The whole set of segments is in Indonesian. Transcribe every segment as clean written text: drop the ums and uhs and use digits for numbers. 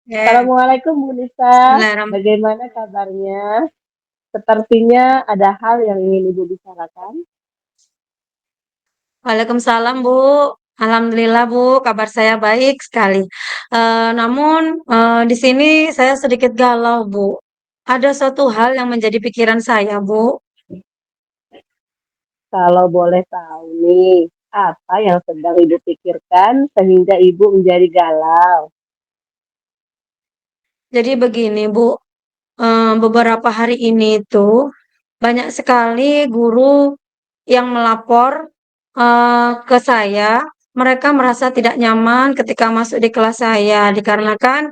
Ya, Assalamualaikum Bu Nisa, Bismillahirrahmanirrahim. bagaimana kabarnya? Sepertinya ada hal yang ingin Ibu bicarakan. Waalaikumsalam, Bu. Alhamdulillah, Bu, kabar saya baik sekali. Namun, di sini saya sedikit galau, Bu. Ada suatu hal yang menjadi pikiran saya, Bu. Kalau boleh tahu nih, apa yang sedang Ibu pikirkan sehingga Ibu menjadi galau? Jadi begini, Bu, beberapa hari ini itu banyak sekali guru yang melapor ke saya. Mereka merasa tidak nyaman ketika masuk di kelas saya dikarenakan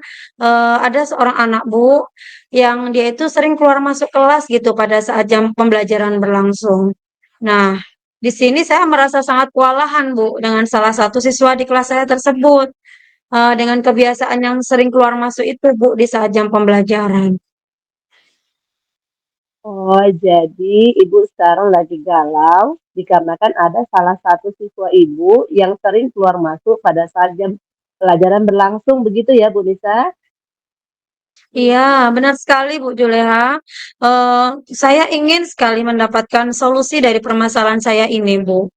ada seorang anak, Bu, yang dia itu sering keluar masuk kelas gitu pada saat jam pembelajaran berlangsung. Nah, di sini saya merasa sangat kewalahan, Bu, dengan salah satu siswa di kelas saya tersebut. Dengan kebiasaan yang sering keluar masuk itu, Bu, di saat jam pembelajaran. Oh, jadi Ibu sekarang lagi galau dikarenakan ada salah satu siswa Ibu yang sering keluar masuk pada saat jam pelajaran berlangsung, begitu ya Bu Nisa? Iya, benar sekali, Bu Juleha. Saya ingin sekali mendapatkan solusi dari permasalahan saya ini, Bu.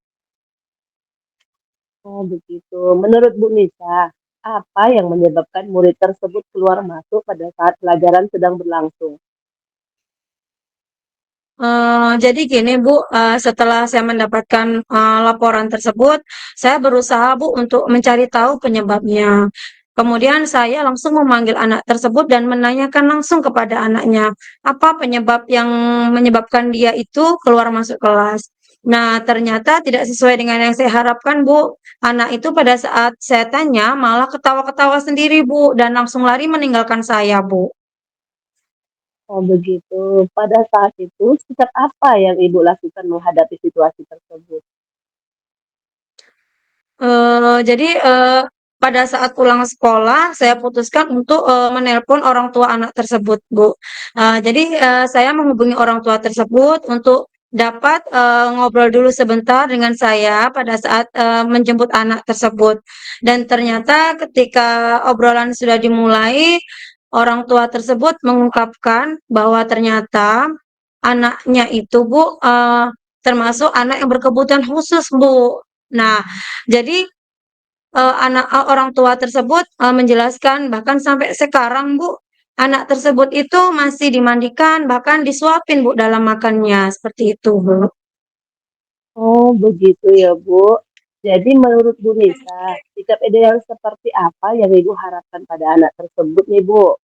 Oh, begitu. Menurut Bu Nisa, apa yang menyebabkan murid tersebut keluar masuk pada saat pelajaran sedang berlangsung? Jadi gini, Bu, setelah saya mendapatkan laporan tersebut, saya berusaha, Bu, untuk mencari tahu penyebabnya. Kemudian saya langsung memanggil anak tersebut dan menanyakan langsung kepada anaknya, apa penyebab yang menyebabkan dia itu keluar masuk kelas. Nah, ternyata tidak sesuai dengan yang saya harapkan, Bu. Anak itu pada saat saya tanya malah ketawa-ketawa sendiri, Bu, dan langsung lari meninggalkan saya, Bu. Oh, begitu. Pada saat itu, sikap apa yang Ibu lakukan menghadapi situasi tersebut? Jadi, pada saat pulang sekolah, saya putuskan untuk, menelpon orang tua anak tersebut, Bu. Jadi, saya menghubungi orang tua tersebut untuk dapat, ngobrol dulu sebentar dengan saya pada saat, menjemput anak tersebut. Dan ternyata ketika obrolan sudah dimulai, orang tua tersebut mengungkapkan bahwa ternyata anaknya itu, Bu, termasuk anak yang berkebutuhan khusus, Bu. Nah, jadi, orang tua tersebut, menjelaskan bahkan sampai sekarang, Bu, anak tersebut itu masih dimandikan, bahkan disuapin, Bu, dalam makannya, seperti itu, Bu. Oh, begitu ya, Bu. Jadi menurut Bu Nisa, sikap ideal seperti apa yang Ibu harapkan pada anak tersebut nih, Bu?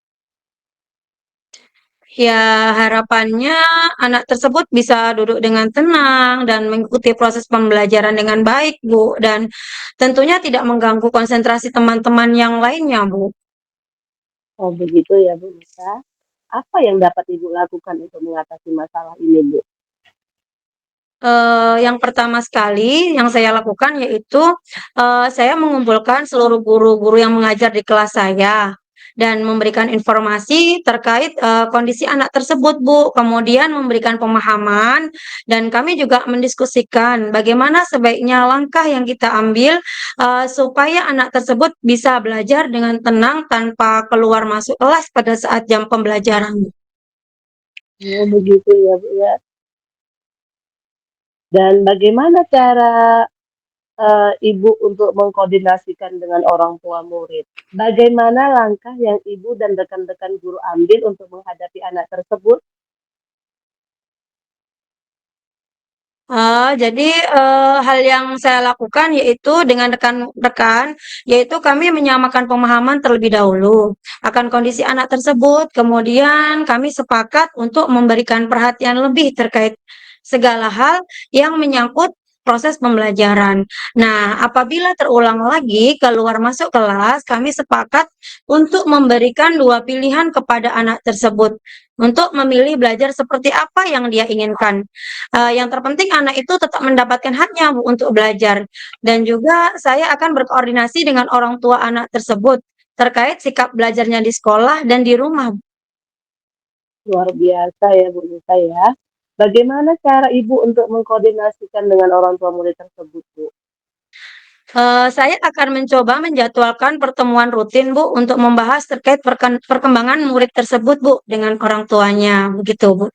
Ya, harapannya anak tersebut bisa duduk dengan tenang dan mengikuti proses pembelajaran dengan baik, Bu, dan tentunya tidak mengganggu konsentrasi teman-teman yang lainnya, Bu. Oh, begitu ya, Bu Nisa. Apa yang dapat Ibu lakukan untuk mengatasi masalah ini, Bu? Yang pertama sekali yang saya lakukan yaitu, saya mengumpulkan seluruh guru-guru yang mengajar di kelas saya dan memberikan informasi terkait, kondisi anak tersebut, Bu. Kemudian memberikan pemahaman dan kami juga mendiskusikan bagaimana sebaiknya langkah yang kita ambil, supaya anak tersebut bisa belajar dengan tenang tanpa keluar masuk kelas pada saat jam pembelajaran. Oh, begitu ya, Bu ya. Dan bagaimana cara Ibu untuk mengkoordinasikan dengan orang tua murid? Bagaimana langkah yang Ibu dan rekan-rekan guru ambil untuk menghadapi anak tersebut? Jadi, hal yang saya lakukan yaitu dengan rekan-rekan, yaitu kami menyamakan pemahaman terlebih dahulu akan kondisi anak tersebut, kemudian kami sepakat untuk memberikan perhatian lebih terkait segala hal yang menyangkut proses pembelajaran. Nah, apabila terulang lagi keluar masuk kelas, kami sepakat untuk memberikan 2 pilihan kepada anak tersebut, untuk memilih belajar seperti apa yang dia inginkan. Yang terpenting anak itu tetap mendapatkan haknya, Bu, untuk belajar. Dan juga saya akan berkoordinasi dengan orang tua anak tersebut terkait sikap belajarnya di sekolah dan di rumah. Luar biasa ya Bu Nisa ya. Bagaimana cara Ibu untuk mengkoordinasikan dengan orang tua murid tersebut, Bu? Saya akan mencoba menjadwalkan pertemuan rutin, Bu, untuk membahas terkait perkembangan murid tersebut, Bu, dengan orang tuanya, begitu, Bu.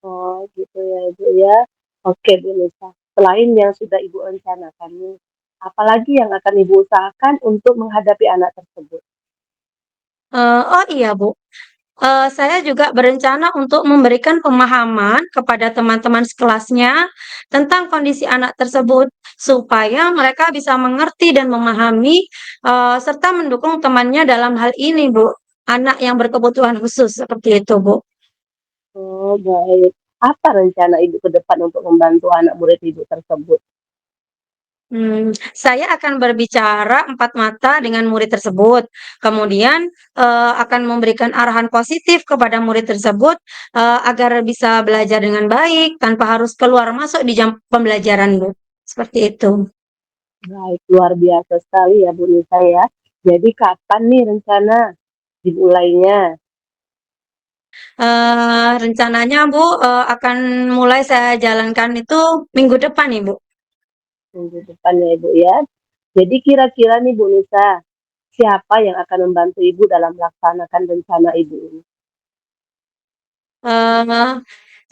Oh, gitu ya, Ibu ya. Oke, Bu Nisa. Selain yang sudah Ibu rencanakan nih, apalagi yang akan Ibu usahakan untuk menghadapi anak tersebut? Oh iya, Bu. Saya juga berencana untuk memberikan pemahaman kepada teman-teman sekelasnya tentang kondisi anak tersebut, supaya mereka bisa mengerti dan memahami, serta mendukung temannya dalam hal ini, Bu. Anak yang berkebutuhan khusus, seperti itu, Bu. Oh, baik. Apa rencana Ibu ke depan untuk membantu anak murid Ibu tersebut? Saya akan berbicara empat mata dengan murid tersebut. Kemudian, akan memberikan arahan positif kepada murid tersebut, agar bisa belajar dengan baik tanpa harus keluar masuk di jam pembelajaran, Bu. Seperti itu. Baik, luar biasa sekali ya Bu Nisa ya. Jadi kapan nih rencana dimulainya? Rencananya, Bu, akan mulai saya jalankan itu minggu depan, Ibu. Minggu depan ya Ibu ya. Jadi kira-kira nih Bu Nisa, siapa yang akan membantu Ibu dalam melaksanakan rencana Ibu ini? Eee,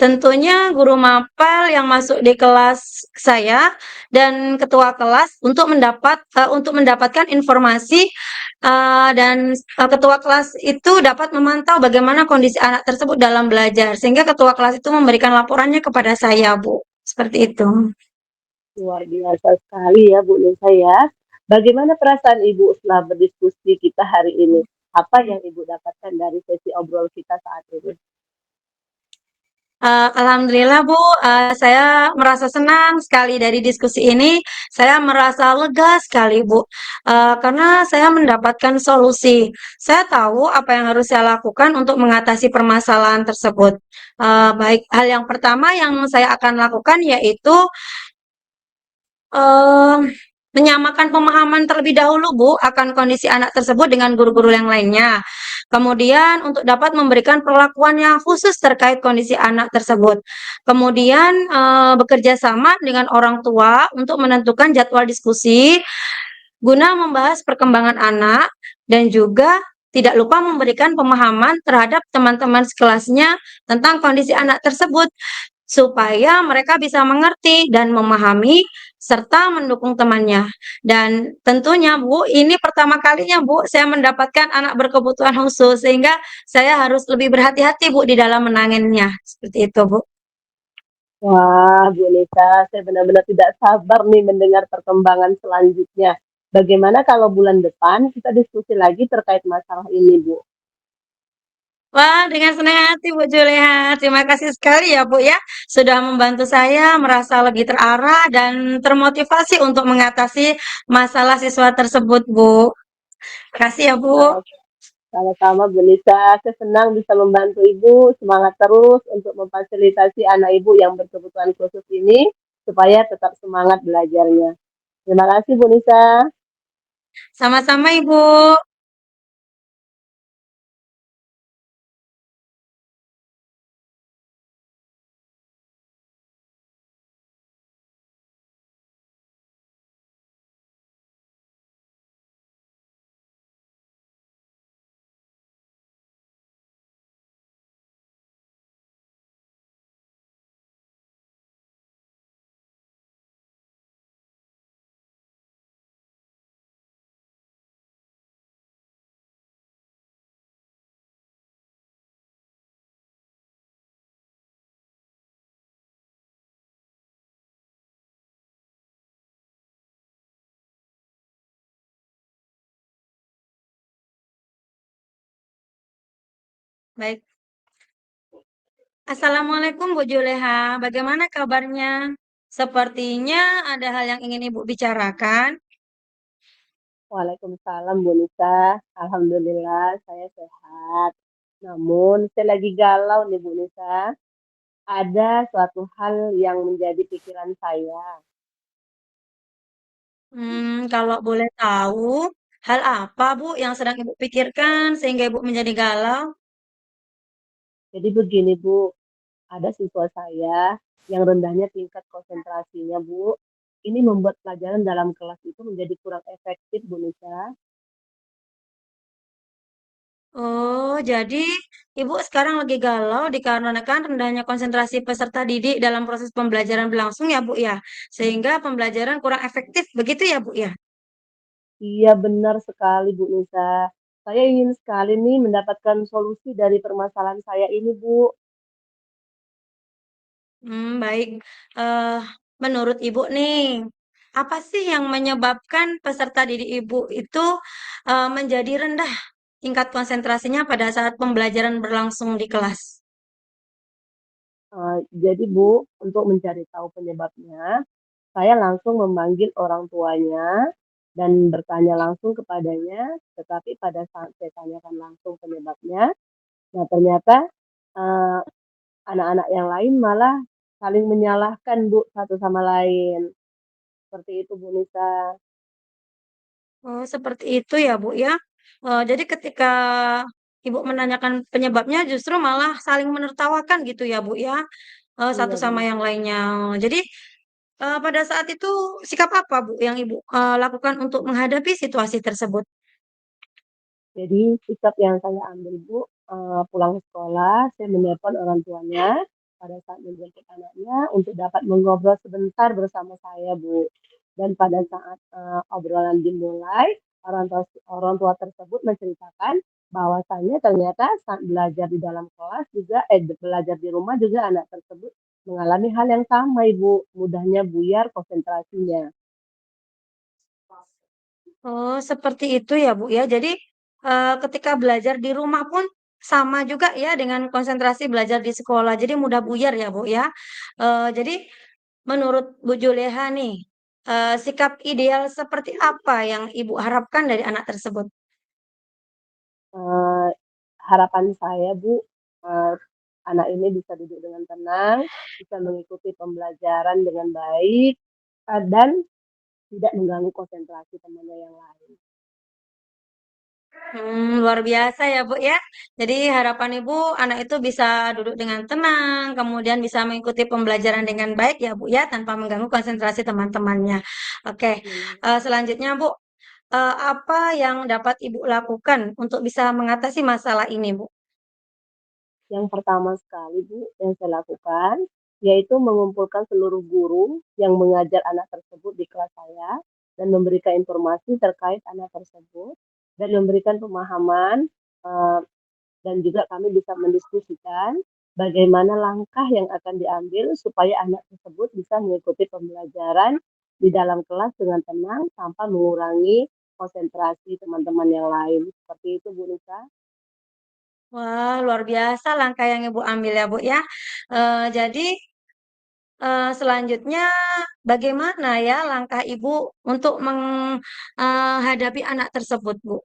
Tentunya guru mapel yang masuk di kelas saya dan ketua kelas untuk mendapatkan informasi, ketua kelas itu dapat memantau bagaimana kondisi anak tersebut dalam belajar, sehingga ketua kelas itu memberikan laporannya kepada saya, Bu, seperti itu. Luar biasa sekali ya Bu Nisa ya. Bagaimana perasaan Ibu setelah berdiskusi kita hari ini? Apa yang Ibu dapatkan dari sesi obrol kita saat ini? Alhamdulillah, Bu, saya merasa senang sekali dari diskusi ini. Saya merasa lega sekali, Bu, karena saya mendapatkan solusi. Saya tahu apa yang harus saya lakukan untuk mengatasi permasalahan tersebut. Baik, hal yang pertama yang saya akan lakukan yaitu Eee, menyamakan pemahaman terlebih dahulu, Bu, akan kondisi anak tersebut dengan guru-guru yang lainnya. Kemudian untuk dapat memberikan perlakuan yang khusus terkait kondisi anak tersebut. Kemudian, bekerja sama dengan orang tua untuk menentukan jadwal diskusi guna membahas perkembangan anak dan juga tidak lupa memberikan pemahaman terhadap teman-teman sekelasnya tentang kondisi anak tersebut, supaya mereka bisa mengerti dan memahami serta mendukung temannya. Dan tentunya, Bu, ini pertama kalinya, Bu, saya mendapatkan anak berkebutuhan khusus, sehingga saya harus lebih berhati-hati, Bu, di dalam menanganinya. Seperti itu, Bu. Wah, Bu Nisa, saya benar-benar tidak sabar nih mendengar perkembangan selanjutnya. Bagaimana kalau bulan depan kita diskusi lagi terkait masalah ini, Bu? Wah, dengan senang hati, Bu Juliha. Terima kasih sekali ya, Bu ya, sudah membantu saya merasa lebih terarah dan termotivasi untuk mengatasi masalah siswa tersebut, Bu. Kasih ya, Bu. Nah, sama-sama Bu Nisa, saya senang bisa membantu Ibu, semangat terus untuk memfasilitasi anak Ibu yang berkebutuhan khusus ini, supaya tetap semangat belajarnya. Terima kasih Bu Nisa. Sama-sama, Ibu. Baik. Assalamualaikum, Bu Juleha. Bagaimana kabarnya? Sepertinya ada hal yang ingin Ibu bicarakan. Waalaikumsalam Bu Nisa. Alhamdulillah saya sehat. Namun saya lagi galau nih Bu Nisa. Ada suatu hal yang menjadi pikiran saya. Kalau boleh tahu, hal apa, Bu, yang sedang Ibu pikirkan sehingga Ibu menjadi galau? Jadi begini Bu, ada siswa saya yang rendahnya tingkat konsentrasinya Bu. ini membuat pelajaran dalam kelas itu menjadi kurang efektif, Bu Nisa. Oh, jadi Ibu sekarang lagi galau dikarenakan rendahnya konsentrasi peserta didik dalam proses pembelajaran berlangsung ya, Bu ya. Sehingga pembelajaran kurang efektif, begitu ya, Bu ya? Iya benar sekali Bu Nisa. Saya ingin sekali nih mendapatkan solusi dari permasalahan saya ini Bu. Baik. Eh, Menurut Ibu nih, apa sih yang menyebabkan peserta didik Ibu itu menjadi rendah tingkat konsentrasinya pada saat pembelajaran berlangsung di kelas? Jadi Bu, untuk mencari tahu penyebabnya, saya langsung memanggil orang tuanya dan bertanya langsung kepadanya, tetapi pada saat saya tanyakan langsung penyebabnya, nah ternyata eh, anak-anak yang lain malah saling menyalahkan Bu satu sama lain. Seperti itu Bu Nisa. Oh, seperti itu ya, Bu ya. Jadi ketika Ibu menanyakan penyebabnya justru malah saling menertawakan gitu ya, Bu ya, satu Iya Bu sama yang Nisa. lainnya. Jadi pada saat itu sikap apa, Bu, yang Ibu lakukan untuk menghadapi situasi tersebut? Jadi sikap yang saya ambil Bu, pulang sekolah, saya menelpon orang tuanya pada saat menjemput anaknya untuk dapat mengobrol sebentar bersama saya Bu. Dan pada saat obrolan dimulai, orang tua tersebut menceritakan bahwasannya ternyata saat belajar di dalam kelas juga, belajar di rumah juga anak tersebut mengalami hal yang sama Ibu, mudahnya buyar konsentrasinya. Oh, seperti itu ya, Bu, ya. Jadi, ketika belajar di rumah pun sama juga ya dengan konsentrasi belajar di sekolah, jadi mudah buyar ya, Bu, ya. Jadi menurut Bu Juleha nih, sikap ideal seperti apa yang Ibu harapkan dari anak tersebut? Eee, Harapan saya Bu, eee, anak ini bisa duduk dengan tenang, bisa mengikuti pembelajaran dengan baik, dan tidak mengganggu konsentrasi temannya yang lain. Luar biasa ya, Bu, ya. Jadi harapan Ibu, anak itu bisa duduk dengan tenang, kemudian bisa mengikuti pembelajaran dengan baik ya, Bu, ya, tanpa mengganggu konsentrasi teman-temannya. Oke, Benar. selanjutnya, Bu, apa yang dapat Ibu lakukan untuk bisa mengatasi masalah ini, Bu? Yang pertama sekali Bu, yang saya lakukan, yaitu mengumpulkan seluruh guru yang mengajar anak tersebut di kelas saya, dan memberikan informasi terkait anak tersebut, dan memberikan pemahaman, eee, dan juga kami bisa mendiskusikan bagaimana langkah yang akan diambil supaya anak tersebut bisa mengikuti pembelajaran di dalam kelas dengan tenang tanpa mengurangi konsentrasi teman-teman yang lain. Seperti itu Bu Nisa. Wah, luar biasa langkah yang Ibu ambil ya, Bu, ya. Jadi, selanjutnya bagaimana ya langkah Ibu untuk menghadapi anak tersebut, Bu?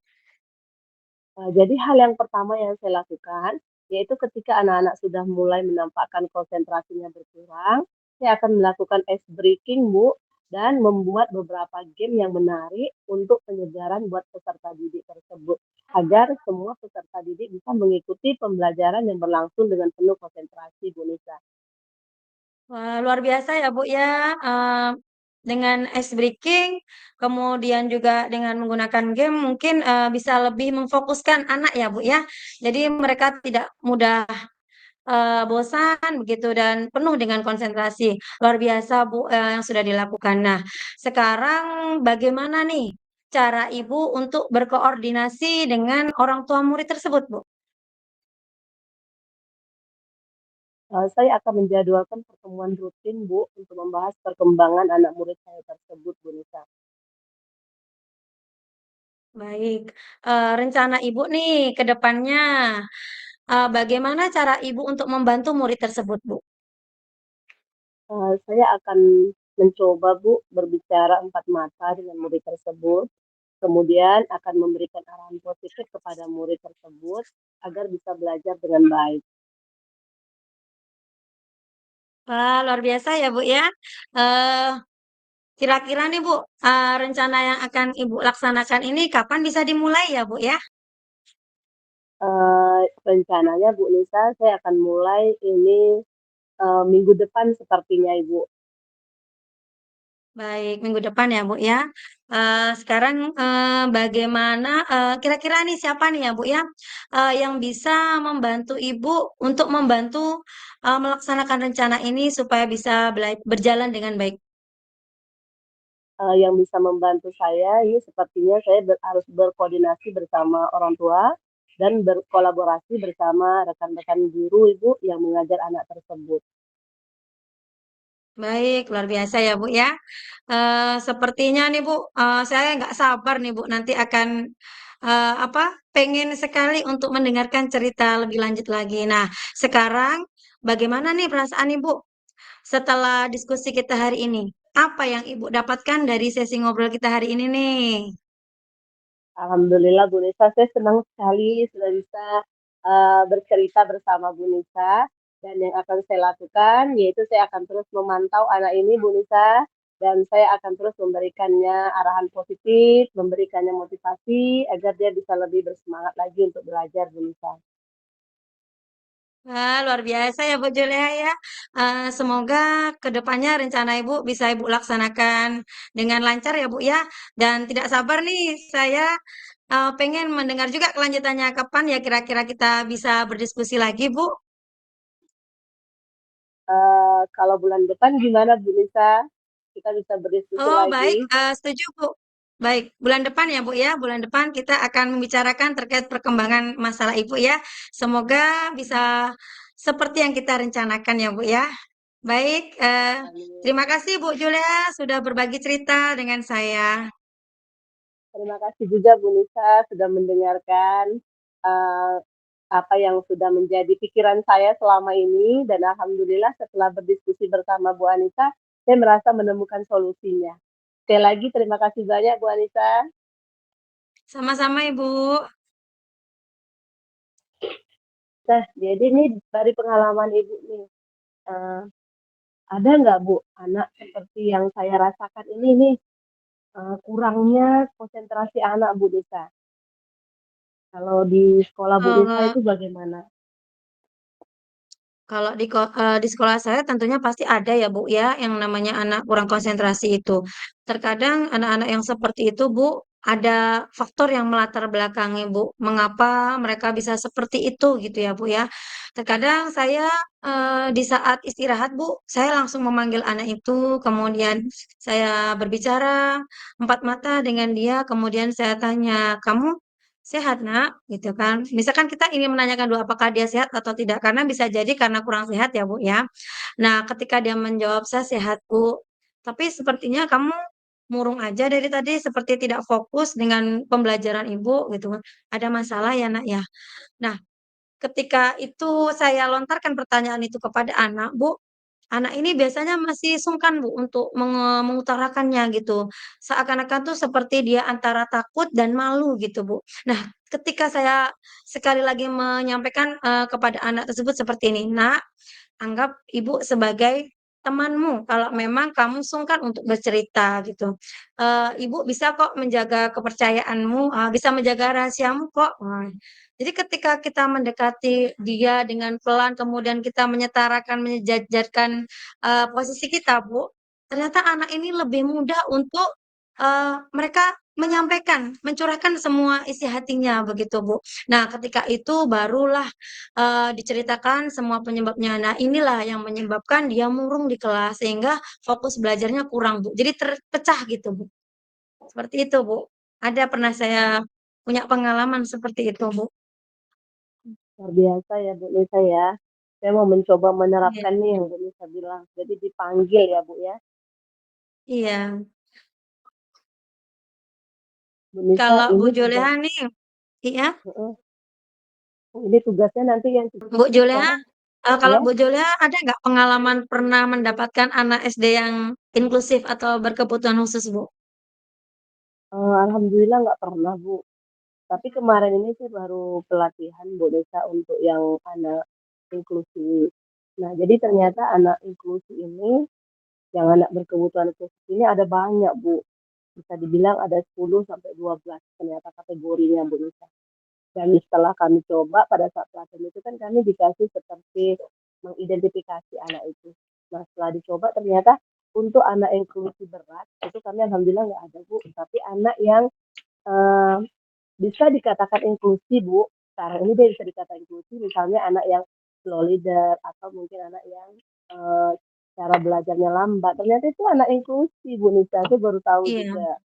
Jadi hal yang pertama yang saya lakukan, yaitu ketika anak-anak sudah mulai menampakkan konsentrasinya berkurang, saya akan melakukan ice breaking, Bu, dan membuat beberapa game yang menarik untuk penyegaran buat peserta didik tersebut, agar semua peserta didik bisa mengikuti pembelajaran yang berlangsung dengan penuh konsentrasi, Bu Nisa. Wah, luar biasa ya, Bu, ya. Dengan ice breaking, kemudian juga dengan menggunakan game mungkin, bisa lebih memfokuskan anak ya, Bu, ya. Jadi mereka tidak mudah, bosan begitu dan penuh dengan konsentrasi. Luar biasa, Bu, yang sudah dilakukan. Nah, sekarang bagaimana nih cara Ibu untuk berkoordinasi dengan orang tua murid tersebut, Bu? Saya akan menjadwalkan pertemuan rutin, Bu, untuk membahas perkembangan anak murid saya tersebut, Bu Nisa. Baik, rencana Ibu nih ke depannya, bagaimana cara Ibu untuk membantu murid tersebut, Bu? Saya akan mencoba, Bu, berbicara empat mata dengan murid tersebut, kemudian akan memberikan arahan positif kepada murid tersebut agar bisa belajar dengan baik. Wah, luar biasa ya, Bu, ya. Eee, Kira-kira nih, Bu, rencana yang akan Ibu laksanakan ini kapan bisa dimulai ya, Bu, ya? Rencananya Bu Nisa, saya akan mulai ini minggu depan sepertinya Ibu. Baik, minggu depan ya, Bu, ya. Sekarang, bagaimana, kira-kira nih siapa nih ya, Bu, ya, yang bisa membantu Ibu untuk membantu, melaksanakan rencana ini supaya bisa berjalan dengan baik? Yang bisa membantu saya ini sepertinya saya harus berkoordinasi bersama orang tua dan berkolaborasi bersama rekan-rekan guru Ibu yang mengajar anak tersebut. Baik, luar biasa ya, Bu, ya. Sepertinya nih, Bu, saya nggak sabar nih, Bu, nanti akan, apa, pengen sekali untuk mendengarkan cerita lebih lanjut lagi. Nah, sekarang bagaimana nih perasaan Ibu setelah diskusi kita hari ini? Apa yang Ibu dapatkan dari sesi ngobrol kita hari ini nih? Alhamdulillah Bu Nisa, saya senang sekali sudah bisa bercerita bersama Bu Nisa. Dan yang akan saya lakukan yaitu saya akan terus memantau anak ini Bu Nisa dan saya akan terus memberikannya arahan positif, memberikannya motivasi agar dia bisa lebih bersemangat lagi untuk belajar Bu Nisa. Wah, luar biasa ya Bu Julia ya. Semoga kedepannya rencana Ibu bisa Ibu laksanakan dengan lancar ya Bu ya. Dan tidak sabar nih saya pengen mendengar juga kelanjutannya kapan ya kira-kira kita bisa berdiskusi lagi Bu. Kalau bulan depan gimana Bu Nisa? Kita bisa berdiskusi Oh lagi. baik, setuju Bu. Baik, bulan depan ya Bu ya. Bulan depan kita akan membicarakan terkait perkembangan masalah Ibu ya. Semoga bisa seperti yang kita rencanakan ya Bu ya. Baik, Amin. terima kasih Bu Julia sudah berbagi cerita dengan saya. Terima kasih juga Bu Nisa sudah mendengarkan uh, apa yang sudah menjadi pikiran saya selama ini dan alhamdulillah setelah berdiskusi bersama Bu Anissa, saya merasa menemukan solusinya. Sekali lagi terima kasih banyak Bu Anissa. Sama-sama Ibu. Nah, jadi ini dari pengalaman Ibu nih, uh, ada nggak Bu anak seperti yang saya rasakan ini nih kurangnya konsentrasi anak Bu Nisa? Kalau di sekolah Bu Nisa Eh, itu bagaimana? Kalau di sekolah saya tentunya pasti ada ya, Bu, ya, yang namanya anak kurang konsentrasi itu. Terkadang anak-anak yang seperti itu, Bu, ada faktor yang melatar belakangi, Bu, mengapa mereka bisa seperti itu gitu ya, Bu, ya. Terkadang saya di saat istirahat, Bu, saya langsung memanggil anak itu, kemudian saya berbicara empat mata dengan dia, kemudian saya tanya, "Kamu sehat, Nak?" Gitu kan. Misalkan kita ingin menanyakan dulu apakah dia sehat atau tidak, karena bisa jadi karena kurang sehat ya, Bu, ya. Nah, ketika dia menjawab, "Saya sehat, Bu, tapi sepertinya kamu murung aja dari tadi, seperti tidak fokus dengan pembelajaran Ibu," gitu kan. "Ada masalah ya, Nak, ya?" Nah, ketika itu saya lontarkan pertanyaan itu kepada anak, Bu, anak ini biasanya masih sungkan, Bu, untuk mengutarakannya gitu. Seakan-akan tuh seperti dia antara takut dan malu gitu, Bu. Nah, ketika saya sekali lagi menyampaikan, kepada anak tersebut seperti ini, "Nak, anggap ibu sebagai temanmu kalau memang kamu sungkan untuk bercerita gitu. Ibu bisa kok menjaga kepercayaanmu, bisa menjaga rahasiamu kok." Jadi ketika kita mendekati dia dengan pelan, kemudian kita menyetarakan, menyejajarkan, posisi kita, Bu, ternyata anak ini lebih mudah untuk, mereka menyampaikan, mencurahkan semua isi hatinya begitu, Bu. Nah, ketika itu barulah diceritakan semua penyebabnya. Nah, inilah yang menyebabkan dia murung di kelas, sehingga fokus belajarnya kurang, Bu. Jadi terpecah gitu, Bu. Seperti itu, Bu. Ada pernah saya punya pengalaman seperti itu, Bu. Luar biasa ya Bu Nisa ya. Saya mau mencoba Iya. menerapkan nih yang Bu Nisa bilang. Jadi dipanggil ya Bu ya. Iya. Bu Nisa Kalau Bu ini tugas, Juleha nih iya, Heeh. Ini tugasnya nanti yang Bu Juleha, sekarang kalau ya. Bu Juleha ada nggak pengalaman pernah mendapatkan anak SD yang inklusif atau berkebutuhan khusus, Bu? Alhamdulillah nggak pernah Bu. Tapi kemarin ini saya baru pelatihan Bu Nisa untuk yang anak inklusi. Nah, jadi ternyata anak inklusi ini, yang anak berkebutuhan khusus ini ada banyak Bu. Bisa dibilang ada 10 sampai 12 ternyata kategorinya Bu Nisa. Dan setelah kami coba pada saat pelatihan itu kan kami dikasih seperti mengidentifikasi anak itu. Nah setelah dicoba ternyata untuk anak inklusi berat, itu kami alhamdulillah nggak ada, Bu. Tapi anak yang, eee, bisa dikatakan inklusi, Bu, sekarang ini dia bisa dikatakan inklusi, misalnya anak yang slow leader atau mungkin anak yang, eee, cara belajarnya lambat, ternyata itu anak inklusi, Bu Nisa, aku baru tahu Iya. juga.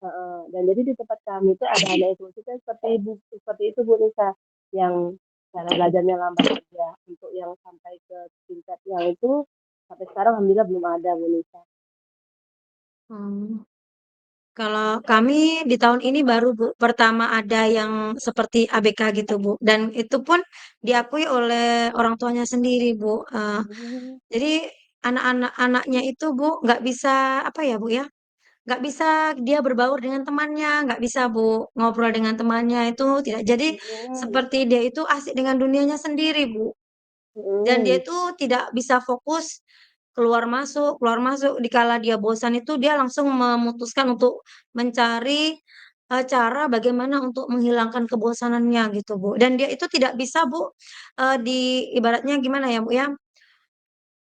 Heeh, dan jadi di tempat kami itu ada anak inklusi kan seperti itu, Bu Nisa, yang cara belajarnya lambat juga. Untuk yang sampai ke tingkat yang itu, sampai sekarang alhamdulillah belum ada, Bu Nisa. Hmm. Kalau kami di tahun ini baru Bu, pertama ada yang seperti ABK gitu Bu, dan itu pun diakui oleh orang tuanya sendiri Bu. Mmm, Jadi anaknya itu Bu nggak bisa apa ya Bu ya, nggak bisa dia berbaur dengan temannya, nggak bisa Bu ngobrol dengan temannya itu tidak. Jadi mhm, seperti dia itu asik dengan dunianya sendiri Bu. Dan dia mhm, itu tidak bisa fokus keluar masuk, dikala dia bosan itu dia langsung memutuskan untuk mencari, cara bagaimana untuk menghilangkan kebosanannya gitu, Bu. Dan dia itu tidak bisa, Bu, di ibaratnya gimana ya, Bu, ya,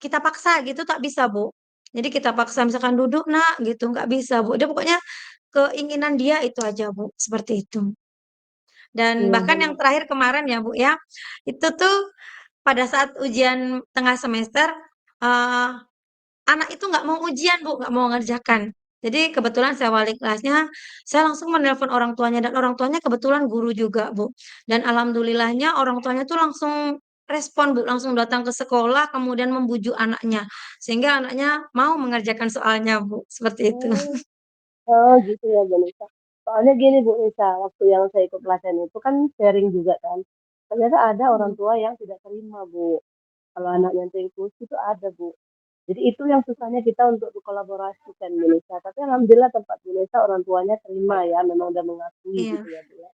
kita paksa gitu tak bisa, Bu. Jadi kita paksa misalkan, "Duduk Nak," gitu, nggak bisa, Bu. Dia pokoknya keinginan dia itu aja, Bu, seperti itu. Dan iya bahkan yang benar. terakhir kemarin ya, Bu, ya, itu tuh pada saat ujian tengah semester, eee, anak itu nggak mau ujian, Bu, nggak mau ngerjakan. Jadi kebetulan saya wali kelasnya, saya langsung menelpon orang tuanya dan orang tuanya kebetulan guru juga, Bu. Dan alhamdulillahnya orang tuanya tuh langsung respon, Bu, langsung datang ke sekolah kemudian membujuk anaknya, sehingga anaknya mau mengerjakan soalnya, Bu, seperti itu. Mmm, oh gitu ya, Bu Nisa. Soalnya gini, Bu Nisa, waktu yang saya ikut pelatihan itu kan sharing juga kan, ternyata ada orang Mmm, tua yang tidak terima, Bu, kalau anaknya itu inklusi itu ada, Bu. Jadi itu yang susahnya kita untuk berkolaborasi kan, Bu Nisa. Tapi alhamdulillah tempat Bu Nisa orang tuanya terima ya, memang udah mengakui gitu iya. ya, Bu, ya.